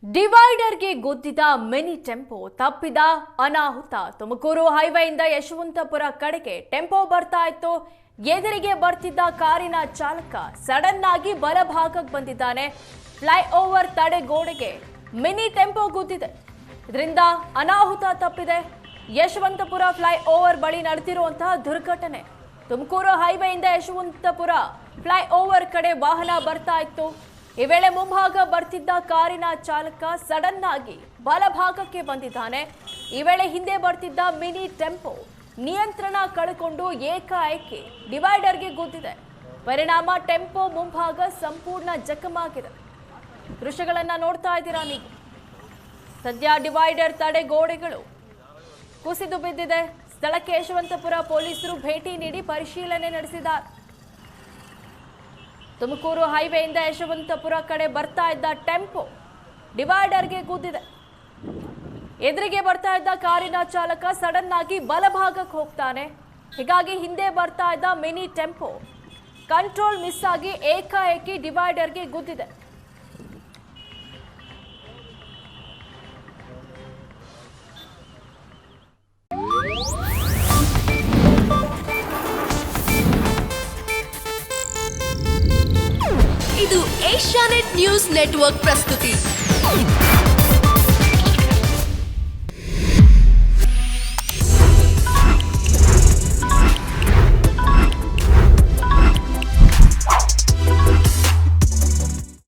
ಡಿವೈಡರ್ಗೆ ಗುದ್ದಿದ mini tempo ತಪ್ಪಿದ ಅನಾಹುತ. ತುಮಕೂರು ಹೈವೇಯಿಂದ ಯಶವಂತಪುರ ಕಡೆಗೆ ಟೆಂಪೋ ಬರ್ತಾ ಇತ್ತು. ಎದುರಿಗೆ ಬರ್ತಿದ್ದ ಕಾರಿನ ಚಾಲಕ ಸಡನ್ ಆಗಿ ಬಲಭಾಗಕ್ಕೆ ಬಂದಿದ್ದಾನೆ. ಫ್ಲೈಓವರ್ ತಡೆಗೋಡೆಗೆ ಮಿನಿ ಟೆಂಪೋ ಗುದ್ದಿದೆ. ಇದರಿಂದ ಅನಾಹುತ ತಪ್ಪಿದೆ. ಯಶವಂತಪುರ ಫ್ಲೈಓವರ್ ಬಳಿ ನಡೆದಿರುವಂತಹ ದುರ್ಘಟನೆ. ತುಮಕೂರು ಹೈವೇಯಿಂದ ಯಶವಂತಪುರ ಫ್ಲೈಓವರ್ ಕಡೆ ವಾಹನ ಬರ್ತಾ ಇತ್ತು. ಈ ವೇಳೆ ಮುಂಭಾಗ ಬರ್ತಿದ್ದ ಕಾರಿನ ಚಾಲಕ ಸಡನ್ ಆಗಿ ಬಲಭಾಗಕ್ಕೆ ಬಂದಿದ್ದಾನೆ. ಈ ವೇಳೆ ಹಿಂದೆ ಬರ್ತಿದ್ದ ಮಿನಿ ಟೆಂಪೋ ನಿಯಂತ್ರಣ ಕಳೆದುಕೊಂಡು ಏಕಾಏಕಿ ಡಿವೈಡರ್ಗೆ ಗುದ್ದಿದೆ. ಪರಿಣಾಮ ಟೆಂಪೋ ಮುಂಭಾಗ ಸಂಪೂರ್ಣ ಜಖಮಾಗಿದೆ. ದೃಶ್ಯಗಳನ್ನ ನೋಡ್ತಾ ಇದ್ದೀರಾ ನೀವು. ಸದ್ಯ ಡಿವೈಡರ್ ತಡೆಗೋಡೆಗಳು ಕುಸಿದು ಬಿದ್ದಿದೆ. ಸ್ಥಳಕ್ಕೆ ಯಶವಂತಪುರ ಪೊಲೀಸರು ಭೇಟಿ ನೀಡಿ ಪರಿಶೀಲನೆ ನಡೆಸಿದ್ದಾರೆ. ತುಮಕೂರು ಹೈವೇಯಿಂದ ಯಶವಂತಪುರ ಕಡೆ ಬರ್ತಾ ಇದ್ದ ಟೆಂಪೋ ಡಿವೈಡರ್ಗೆ ಗುದ್ದಿದೆ. ಎದುರಿಗೆ ಬರ್ತಾ ಇದ್ದ ಕಾರಿನ ಚಾಲಕ ಸಡನ್ ಆಗಿ ಬಲಭಾಗಕ್ಕೆ ಹೋಗ್ತಾನೆ. ಹೀಗಾಗಿ ಹಿಂದೆ ಬರ್ತಾ ಇದ್ದ ಮಿನಿ ಟೆಂಪೋ ಕಂಟ್ರೋಲ್ ಮಿಸ್ ಆಗಿ ಏಕಾಏಕಿ ಡಿವೈಡರ್ಗೆ ಗುದ್ದಿದೆ. ಇದು ಏಷ್ಯಾನೆಟ್ ನ್ಯೂಸ್ ನೆಟ್ವರ್ಕ್ ಪ್ರಸ್ತುತಿ.